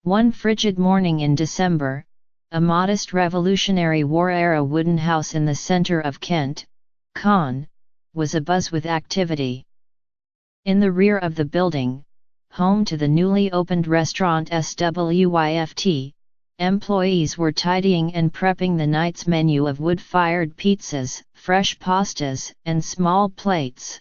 One frigid morning in December, a modest Revolutionary War-era wooden house in the centre of Kent, Con, was abuzz with activity. In the rear of the building, home to the newly opened restaurant SWYFT, employees were tidying and prepping the night's menu of wood-fired pizzas, fresh pastas, and small plates.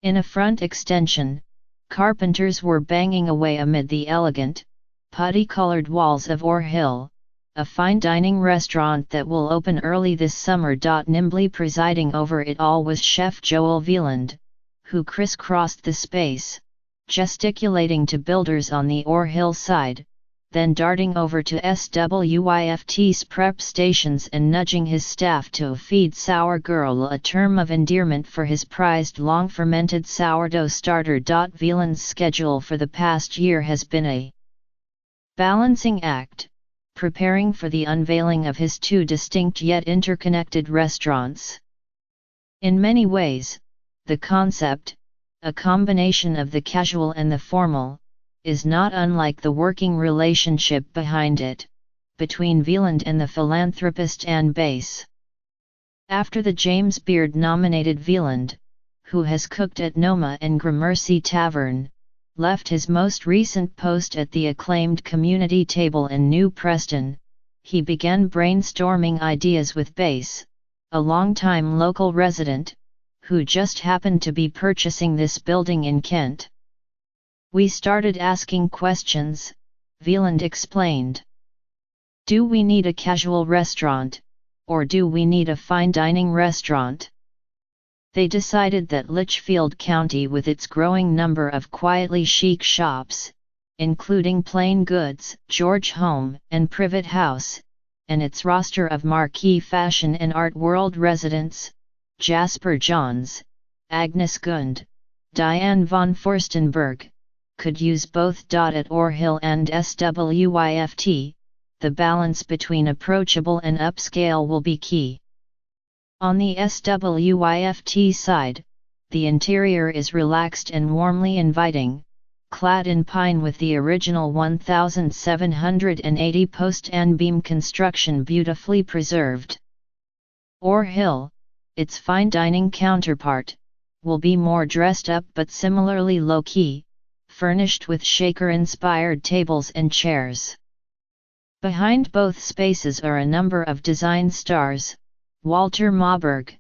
In a front extension, carpenters were banging away amid the elegant, putty-colored walls of Ore Hill, a fine dining restaurant that will open early this summer. Nimbly presiding over it all was Chef Joel Wieland, who crisscrossed the space, gesticulating to builders on the Ore Hill side, then darting over to SWYFT's prep stations and nudging his staff to feed Sour Girl, a term of endearment for his prized long-fermented sourdough starter. Wieland's schedule for the past year has been a balancing act, preparing for the unveiling of his two distinct yet interconnected restaurants. In many ways, the concept, a combination of the casual and the formal, is not unlike the working relationship behind it, between Wieland and the philanthropist Anne Bass. After the James Beard-nominated Wieland, who has cooked at Noma and Gramercy Tavern, left his most recent post at the acclaimed Community Table in New Preston, he began brainstorming ideas with Bass, a longtime local resident, who just happened to be purchasing this building in Kent. "We started asking questions," Wieland explained. "Do we need a casual restaurant, or do we need a fine dining restaurant?" They decided that Litchfield County, with its growing number of quietly chic shops, including Plain Goods, George Home, and Privet House, and its roster of marquee fashion and art world residents, Jasper Johns, Agnes Gund, Diane von Furstenberg, could use both. At Ore Hill and SWYFT, the balance between approachable and upscale will be key. On the SWYFT side, the interior is relaxed and warmly inviting, clad in pine with the original 1780 post and beam construction beautifully preserved. Ore Hill, its fine dining counterpart, will be more dressed up but similarly low-key, furnished with shaker-inspired tables and chairs. Behind both spaces are a number of design stars. Walter Mauberg,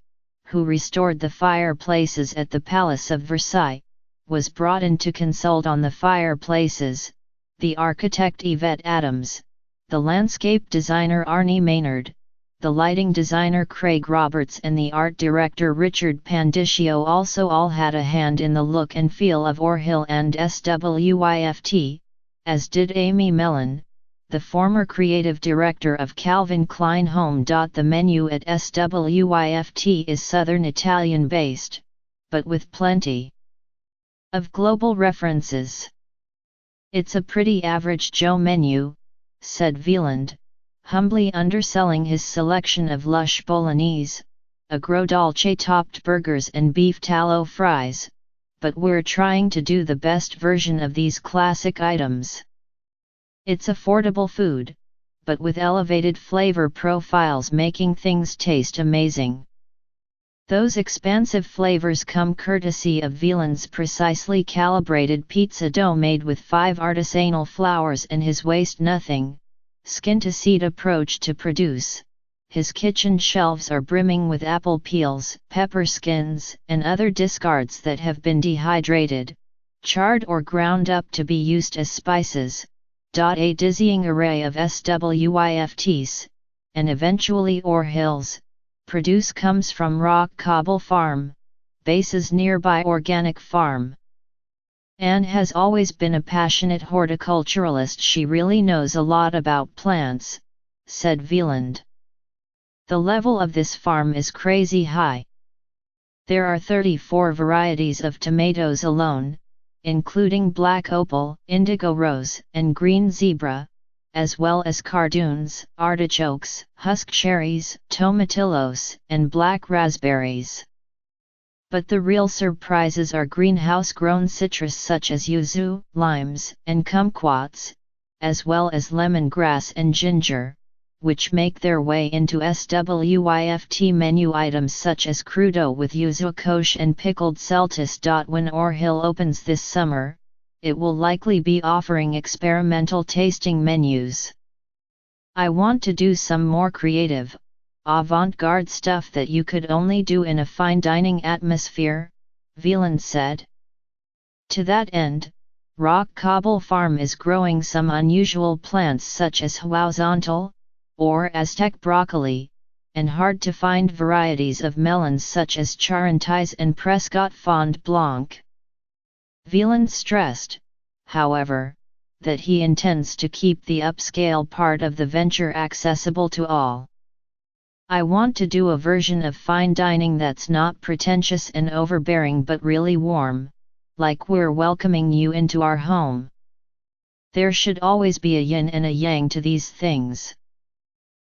who restored the fireplaces at the Palace of Versailles, was brought in to consult on the fireplaces, the architect Yvette Adams, the landscape designer Arnie Maynard, the lighting designer Craig Roberts and the art director Richard Pandiccio also all had a hand in the look and feel of Ore Hill and SWYFT, as did Amy Mellon, the former creative director of Calvin Klein Home. The menu at SWYFT is Southern Italian based, but with plenty of global references. "It's a pretty average Joe menu," said Wieland, humbly underselling his selection of lush bolognese, agro dolce topped burgers and beef tallow fries, "but we're trying to do the best version of these classic items. It's affordable food, but with elevated flavor profiles making things taste amazing." Those expansive flavors come courtesy of Wieland's precisely calibrated pizza dough made with 5 artisanal flours and his waste-nothing, skin-to-seed approach to produce. His kitchen shelves are brimming with apple peels, pepper skins, and other discards that have been dehydrated, charred or ground up to be used as spices. A dizzying array of SWYFTs, and eventually Ore Hill's, produce comes from Rock Cobble Farm, Bass's nearby organic farm. "Anne has always been a passionate horticulturalist. She really knows a lot about plants," said Wieland. "The level of this farm is crazy high. There are 34 varieties of tomatoes alone, including black opal, indigo rose, and green zebra, as well as cardoons, artichokes, husk cherries, tomatillos, and black raspberries. But the real surprises are greenhouse-grown citrus such as yuzu, limes, and kumquats, as well as lemongrass and ginger, which make their way into SWIFT menu items such as crudo with yuzu kosh and pickled celtis. When Or Hill opens this summer, it will likely be offering experimental tasting menus. I want to do some more creative, avant-garde stuff that you could only do in a fine dining atmosphere, Wieland said. To that end, Rock Cobble Farm is growing some unusual plants such as horizontal, or Aztec broccoli, and hard-to-find varieties of melons such as Charentais and Prescott Fond Blanc. Wieland stressed, however, that he intends to keep the upscale part of the venture accessible to all. I want to do a version of fine dining that's not pretentious and overbearing but really warm, like we're welcoming you into our home. There should always be a yin and a yang to these things.